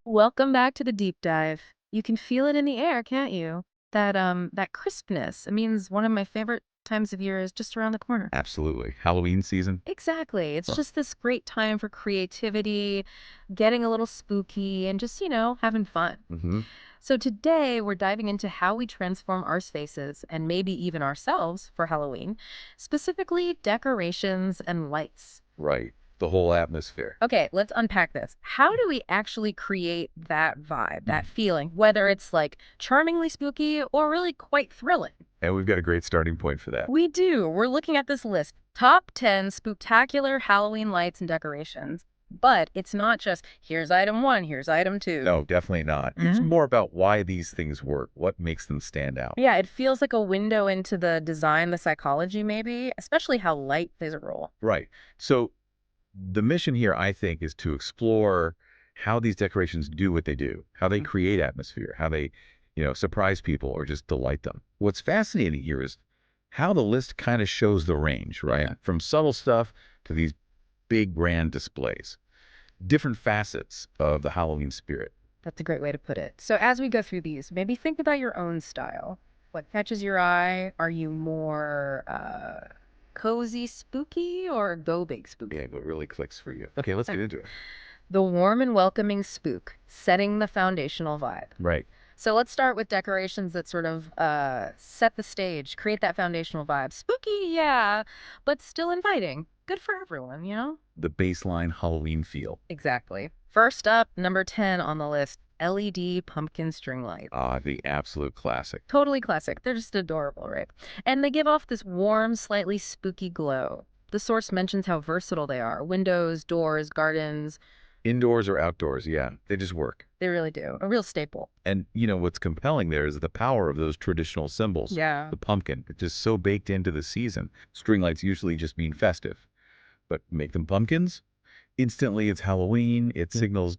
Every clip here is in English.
Welcome back to the deep dive. You can feel it in the air, can't you? That crispness. It means one of my favorite times of year is just around the corner. Absolutely. Halloween season? Exactly. It's Huh. just this great time for creativity, getting a little spooky, and just, having fun. Hmm. So today we're diving into how we transform our spaces and maybe even ourselves for Halloween, specifically decorations and lights. Right. The whole atmosphere. Okay, let's unpack this. How do we actually create that vibe, that Mhm. feeling, whether it's like charmingly spooky or really quite thrilling? And we've got a great starting point for that. We do. We're looking at this list top 10 spooktacular Halloween lights and decorations. But it's not just here's item one, here's item two. No, definitely not. It's Mhm. more about why these things work, what makes them stand out. Yeah, it feels like a window into the design, the psychology, maybe, especially how light plays a role. Right. So the mission here, I think, is to explore how these decorations do what they do, how they create atmosphere, how they, surprise people or just delight them. What's fascinating here is how the list kind of shows the range, right? Yeah. From subtle stuff to these big grand displays. Different facets of the Halloween spirit. That's a great way to put it. So as we go through these, maybe think about your own style. What catches your eye? Are you more cozy, spooky, or go big spooky? Yeah, what really clicks for you. Okay, let's get into it. The warm and welcoming spook, setting the foundational vibe. Right. So let's start with decorations that sort of set the stage, create that foundational vibe. Spooky, yeah, but still inviting. Good for everyone, you know? The baseline Halloween feel. Exactly. First up, number 10 on the list, LED pumpkin string lights. Ah, the absolute classic. Totally classic. They're just adorable, right? And they give off this warm, slightly spooky glow. The source mentions how versatile they are. Windows, doors, gardens. Indoors or outdoors, yeah, they just work. They really do. A real staple. And what's compelling there is the power of those traditional symbols. Yeah. The pumpkin, it's just so baked into the season. String lights usually just mean festive, but make them pumpkins. Instantly, it's Halloween. It signals,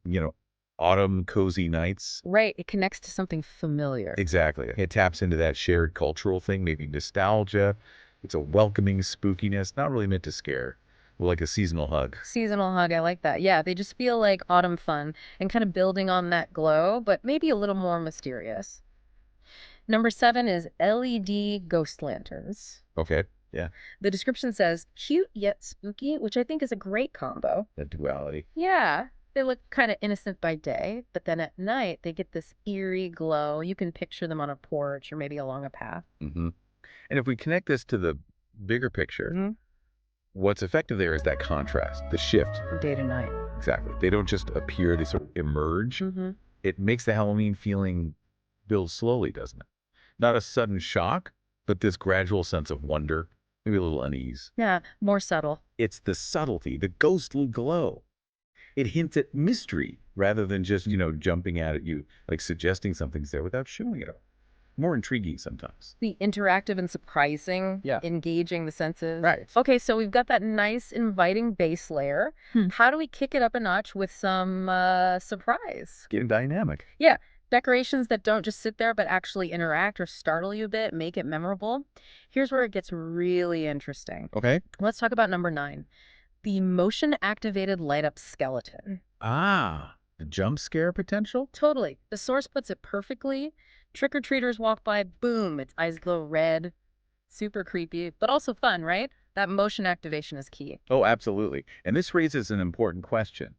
autumn cozy nights. Right. It connects to something familiar. Exactly. It taps into that shared cultural thing, maybe nostalgia. It's a welcoming spookiness, not really meant to scare. Well, like a seasonal hug. Seasonal hug. I like that. Yeah. They just feel like autumn fun and kind of building on that glow, but maybe a little more mysterious. Number 7 is LED ghost lanterns. Okay. Yeah. The description says cute yet spooky, which I think is a great combo. That duality. Yeah, they look kind of innocent by day, but then at night they get this eerie glow. You can picture them on a porch or maybe along a path. Hmm. And if we connect this to the bigger picture, Hmm. what's effective there is that contrast, the shift. From day to night. Exactly. They don't just appear, they sort of emerge. Hmm. It makes the Halloween feeling build slowly, doesn't it? Not a sudden shock, but this gradual sense of wonder, maybe a little unease. Yeah, more subtle. It's the subtlety, the ghostly glow. It hints at mystery rather than just, jumping out at you, like suggesting something's there without showing it. More intriguing sometimes. The interactive and surprising, Yeah. engaging the senses. Right. Okay, so we've got that nice inviting base layer. How do we kick it up a notch with some surprise? Getting dynamic. Yeah, decorations that don't just sit there but actually interact or startle you a bit, make it memorable. Here's where it gets really interesting. Okay. Let's talk about number 9, the motion activated light up skeleton. Ah, the jump scare potential? Totally. The source puts it perfectly. Trick or treaters walk by, boom, its eyes glow red. Super creepy, but also fun, right? That motion activation is key. Oh, absolutely. And this raises an important question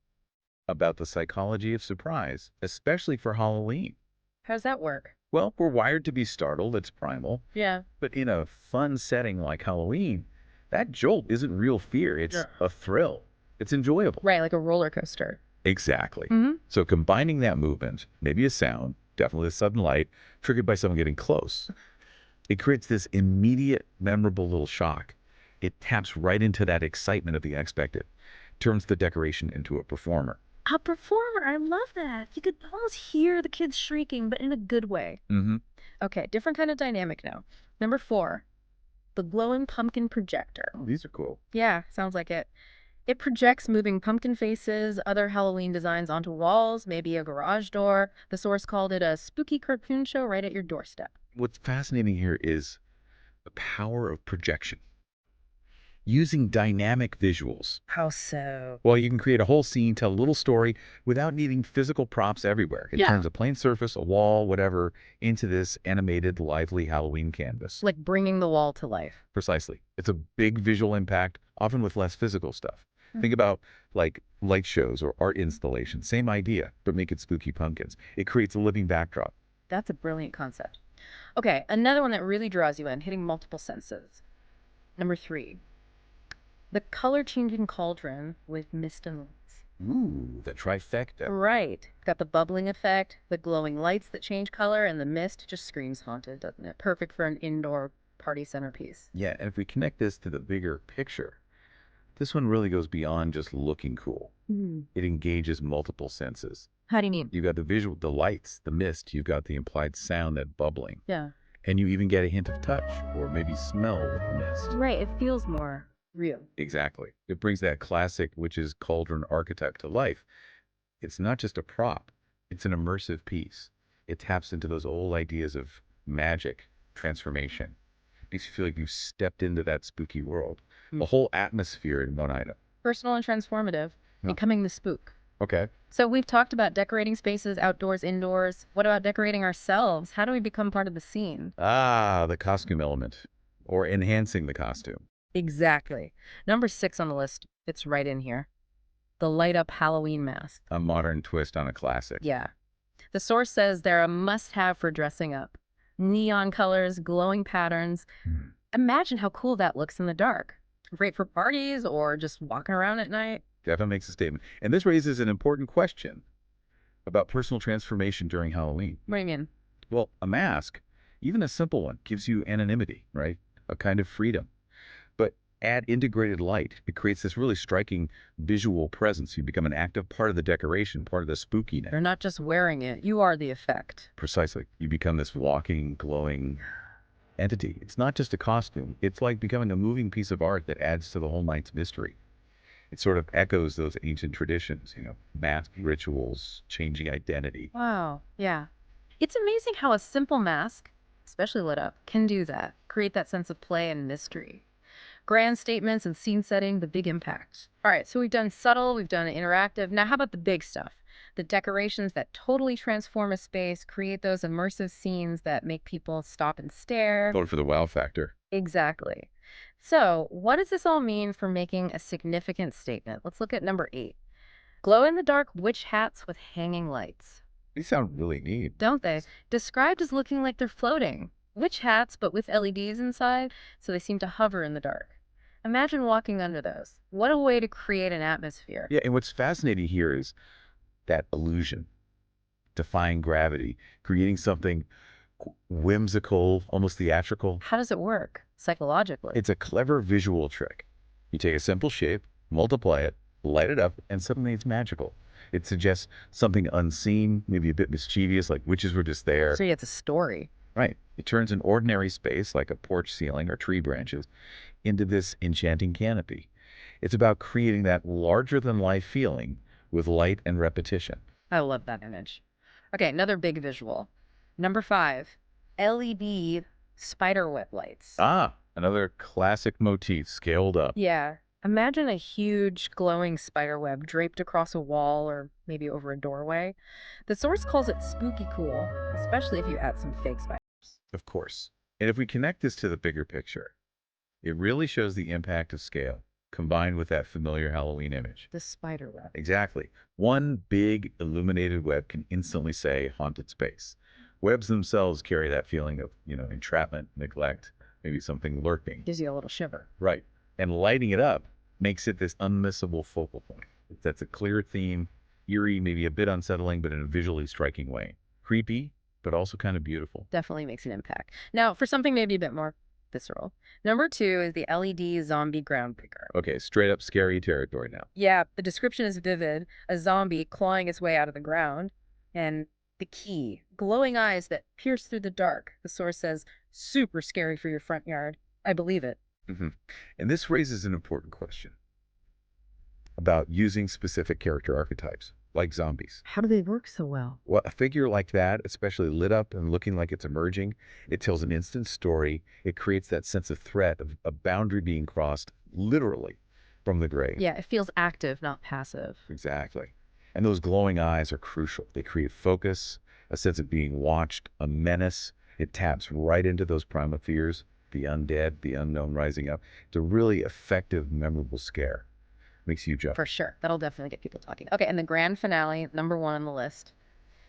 about the psychology of surprise, especially for Halloween. How's that work? Well, we're wired to be startled, it's primal. Yeah. But in a fun setting like Halloween, that jolt isn't real fear, it's Yeah. a thrill. It's enjoyable. Right, like a roller coaster. Exactly. Hmm. So combining that movement, maybe a sound, definitely a sudden light, triggered by someone getting close, it creates this immediate, memorable little shock. It taps right into that excitement of the unexpected, turns the decoration into a performer. A performer. I love that. You could almost hear the kids shrieking, but in a good way. Mm-hmm. Okay, different kind of dynamic now. Number 4, the glowing pumpkin projector. Oh, these are cool. Yeah, sounds like it. It projects moving pumpkin faces, other Halloween designs onto walls, maybe a garage door. The source called it a spooky cartoon show right at your doorstep. What's fascinating here is the power of projection. using dynamic visuals. How so? Well, you can create a whole scene, tell a little story without needing physical props everywhere. It Yeah. turns a plain surface, a wall, whatever, into this animated, lively Halloween canvas. Like bringing the wall to life. Precisely. It's a big visual impact, often with less physical stuff. Think about like light shows or art installations. Same idea, but make it spooky pumpkins. It creates a living backdrop. That's a brilliant concept. Okay, another one that really draws you in, hitting multiple senses. Number 3, the color changing cauldron with mist and lights. Ooh, the trifecta. Right. Got the bubbling effect, the glowing lights that change color, and the mist just screams haunted, doesn't it? Perfect for an indoor party centerpiece. Yeah, and if we connect this to the bigger picture, this one really goes beyond just looking cool. It engages multiple senses. How do you mean? You've got the visual, the lights, the mist, you've got the implied sound, that bubbling, Yeah. and you even get a hint of touch or maybe smell with the mist. Right, it feels more real. Exactly. It brings that classic witch's cauldron archetype to life. It's not just a prop, it's an immersive piece. It taps into those old ideas of magic, transformation. Makes you feel like you've stepped into that spooky world. The whole atmosphere in one item. Personal and transformative, Yeah. becoming the spook. Okay. So we've talked about decorating spaces, outdoors, indoors. What about decorating ourselves? How do we become part of the scene? Ah, the costume element, or enhancing the costume. Exactly. Number 6 on the list fits right in here. The light up Halloween mask. A modern twist on a classic. Yeah. The source says they're a must have for dressing up. Neon colors, glowing patterns. Imagine how cool that looks in the dark. Great for parties or just walking around at night. Definitely makes a statement. And this raises an important question about personal transformation during Halloween. What do you mean? Well, a mask, even a simple one, gives you anonymity, right? A kind of freedom. But add integrated light, it creates this really striking visual presence. You become an active part of the decoration, part of the spookiness. You're not just wearing it, you are the effect. Precisely. You become this walking, glowing entity. It's not just a costume. It's like becoming a moving piece of art that adds to the whole night's mystery. It sort of echoes those ancient traditions, mask rituals, changing identity. Wow. Yeah. It's amazing how a simple mask, especially lit up, can do that. Create that sense of play and mystery. Grand statements and scene setting, the big impact. All right, so we've done subtle, we've done interactive. Now, how about the big stuff? The decorations that totally transform a space, create those immersive scenes that make people stop and stare. Going for the wow factor. Exactly. So, what does this all mean for making a significant statement? Let's look at number 8. Glow in the dark witch hats with hanging lights. These sound really neat. Don't they? Described as looking like they're floating. Witch hats, but with LEDs inside, so they seem to hover in the dark. Imagine walking under those. What a way to create an atmosphere. Yeah, and what's fascinating here is that illusion, defying gravity, creating something whimsical, almost theatrical. How does it work psychologically? It's a clever visual trick. You take a simple shape, multiply it, light it up, and suddenly it's magical. It suggests something unseen, maybe a bit mischievous, like witches were just there. So it's a story. Right. It turns an ordinary space, like a porch ceiling or tree branches, into this enchanting canopy. It's about creating that larger-than-life feeling with light and repetition. I love that image. Okay, another big visual. Number 5, LED spiderweb lights. Ah, another classic motif scaled up. Yeah. Imagine a huge glowing spiderweb draped across a wall or maybe over a doorway. The source calls it spooky cool, especially if you add some fake spiders. Of course. And if we connect this to the bigger picture, it really shows the impact of scale, combined with that familiar Halloween image. The spiderweb. Exactly. One big illuminated web can instantly say haunted space. Webs themselves carry that feeling of, entrapment, neglect, maybe something lurking. Gives you a little shiver. Right. And lighting it up makes it this unmissable focal point. That's a clear theme, eerie, maybe a bit unsettling, but in a visually striking way. Creepy, but also kind of beautiful. Definitely makes an impact. Now, for something maybe a bit more visceral. Number 2 is the LED zombie groundbreaker. Okay, straight up scary territory now. Yeah, the description is vivid. A zombie clawing its way out of the ground. And the key, glowing eyes that pierce through the dark. The source says, super scary for your front yard. I believe it. And this raises an important question about using specific character archetypes. like zombies. How do they work so well? Well, a figure like that, especially lit up and looking like it's emerging, it tells an instant story. It creates that sense of threat, of a boundary being crossed, literally, from the grave. Yeah, it feels active, not passive. Exactly. And those glowing eyes are crucial. They create focus, a sense of being watched, a menace. It taps right into those primal fears, the undead, the unknown rising up. It's a really effective, memorable scare. Makes you jump. For sure. That'll definitely get people talking. Okay, and the grand finale, number one on the list,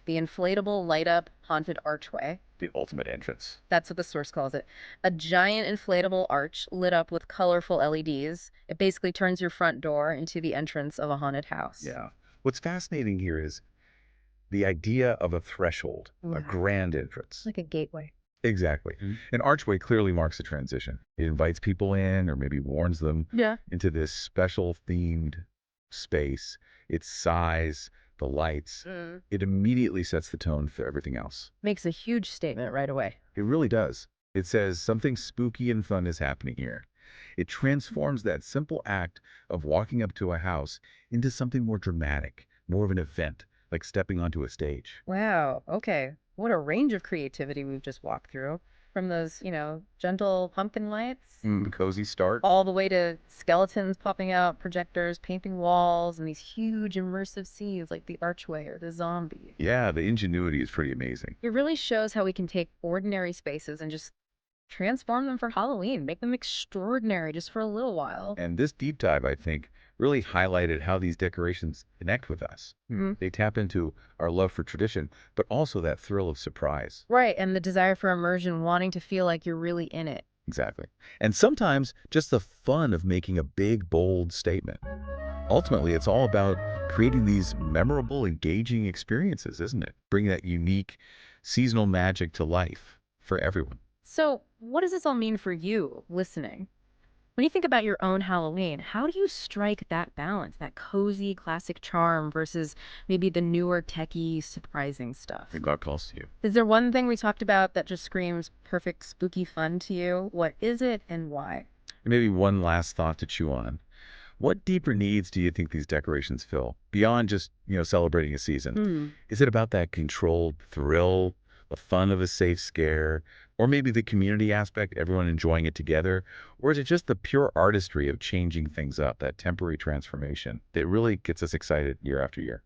the inflatable light up haunted archway. The ultimate entrance. That's what the source calls it. A giant inflatable arch lit up with colorful LEDs. It basically turns your front door into the entrance of a haunted house. Yeah. What's fascinating here is the idea of a threshold, a Wow. grand entrance. Like a gateway. Exactly. An archway clearly marks a transition. It invites people in or maybe warns them Yeah. into this special themed space. Its size, the lights, it immediately sets the tone for everything else. Makes a huge statement right away. It really does. It says something spooky and fun is happening here. It transforms that simple act of walking up to a house into something more dramatic, more of an event, like stepping onto a stage. Wow. Okay. What a range of creativity we've just walked through. From those, gentle pumpkin lights Cozy start. all the way to skeletons popping out, projectors, painting walls, and these huge immersive scenes like the archway or the zombie. Yeah, the ingenuity is pretty amazing. It really shows how we can take ordinary spaces and just transform them for Halloween, make them extraordinary just for a little while. And this deep dive, I think, really highlighted how these decorations connect with us. They tap into our love for tradition, but also that thrill of surprise. Right, and the desire for immersion, wanting to feel like you're really in it. Exactly. And sometimes just the fun of making a big, bold statement. Ultimately, it's all about creating these memorable, engaging experiences, isn't it? Bring that unique seasonal magic to life for everyone. So, what does this all mean for you listening? When you think about your own Halloween, how do you strike that balance, that cozy classic charm versus maybe the newer techie surprising stuff? It got calls to you. Is there one thing we talked about that just screams perfect spooky fun to you? What is it and why? And maybe one last thought to chew on. What deeper needs do you think these decorations fill beyond just, celebrating a season? Is it about that controlled thrill, the fun of a safe scare, or maybe the community aspect, everyone enjoying it together? Or is it just the pure artistry of changing things up, that temporary transformation that really gets us excited year after year?